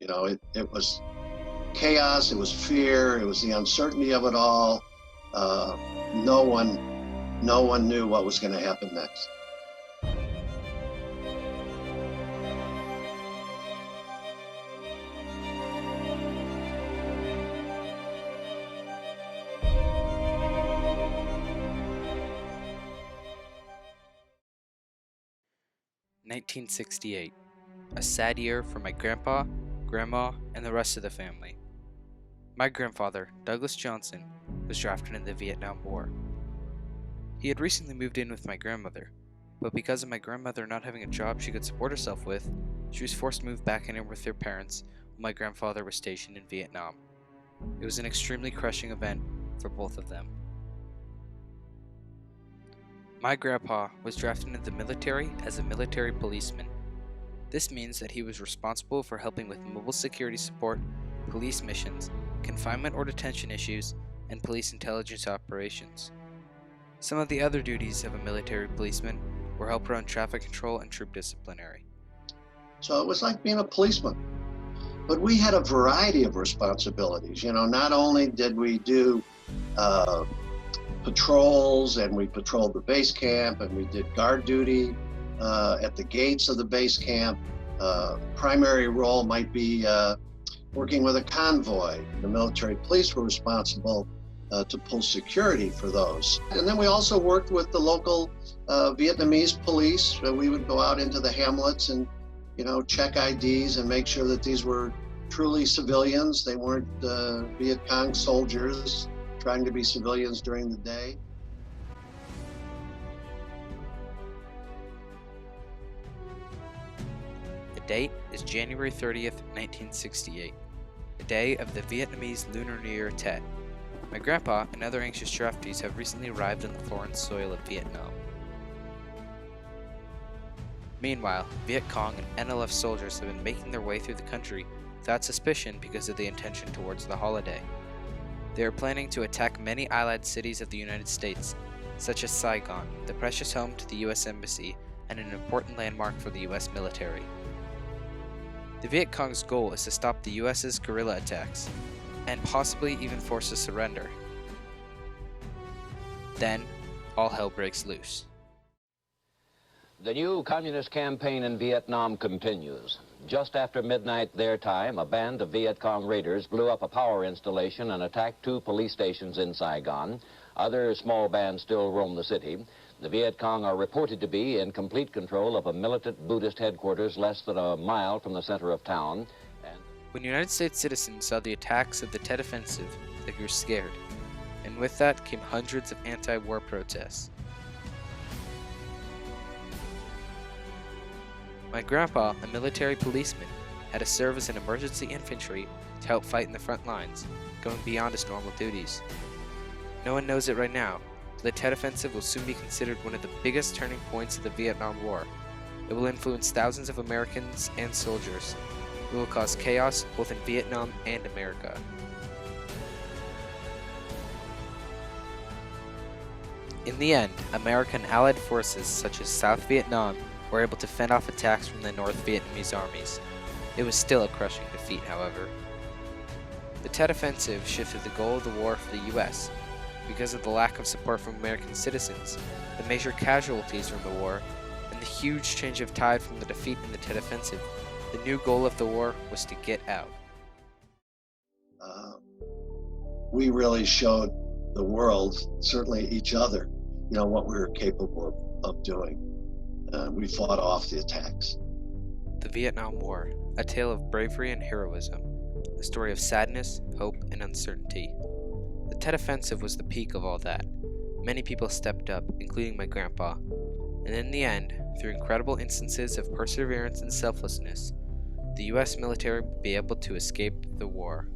It was chaos, it was fear, it was the uncertainty of it all. Uh, no one knew what was going to happen next. (1968), a sad year for my grandpa, grandma, and the rest of the family. My grandfather, Douglas Johnson, was drafted in the Vietnam War. He had recently moved in with my grandmother, but because of my grandmother not having a job she could support herself with, she was forced to move back in with their parents while my grandfather was stationed in Vietnam. It was an extremely crushing event for both of them. My grandpa was drafted into the military as a military policeman. This means that he was responsible for helping with mobile security support, police missions, confinement or detention issues, and police intelligence operations. Some of the other duties of a military policeman were help run traffic control and troop disciplinary. So it was like being a policeman. But we had a variety of responsibilities. Not only did we do patrols, and we patrolled the base camp, and we did guard duty at the gates of the base camp. Primary role might be working with a convoy. The military police were responsible to pull security for those. And then we also worked with the local Vietnamese police. We would go out into the hamlets and check IDs and make sure that these were truly civilians. They weren't Viet Cong soldiers trying to be civilians during the day. The date is January 30th, 1968, the day of the Vietnamese Lunar New Year Tet. My grandpa and other anxious draftees have recently arrived on the foreign soil of Vietnam. Meanwhile, Viet Cong and NLF soldiers have been making their way through the country without suspicion because of the intention towards the holiday. They are planning to attack many allied cities of the United States, such as Saigon, the precious home to the U.S. Embassy and an important landmark for the U.S. military. The Viet Cong's goal is to stop the U.S.'s guerrilla attacks, and possibly even force a surrender. Then, all hell breaks loose. The new communist campaign in Vietnam continues. Just after midnight their time, a band of Viet Cong raiders blew up a power installation and attacked 2 police stations in Saigon. Other small bands still roam the city. The Viet Cong are reported to be in complete control of a militant Buddhist headquarters less than a mile from the center of town. When United States citizens saw the attacks of the Tet Offensive, they grew scared, and with that came hundreds of anti-war protests. My grandpa, a military policeman, had to serve as an emergency infantry to help fight in the front lines, going beyond his normal duties. No one knows it right now, but the Tet Offensive will soon be considered one of the biggest turning points of the Vietnam War. It will influence thousands of Americans and soldiers. It will cause chaos both in Vietnam and America. In the end, American allied forces such as South Vietnam were able to fend off attacks from the North Vietnamese armies. It was still a crushing defeat, however. The Tet Offensive shifted the goal of the war for the U.S. Because of the lack of support from American citizens, the major casualties from the war, and the huge change of tide from the defeat in the Tet Offensive, the new goal of the war was to get out. We really showed the world, certainly each other, what we were capable of doing. We fought off the attacks. The Vietnam War, a tale of bravery and heroism, a story of sadness, hope, and uncertainty. The Tet Offensive was the peak of all that. Many people stepped up, including my grandpa, and in the end, through incredible instances of perseverance and selflessness, the U.S. military would be able to escape the war.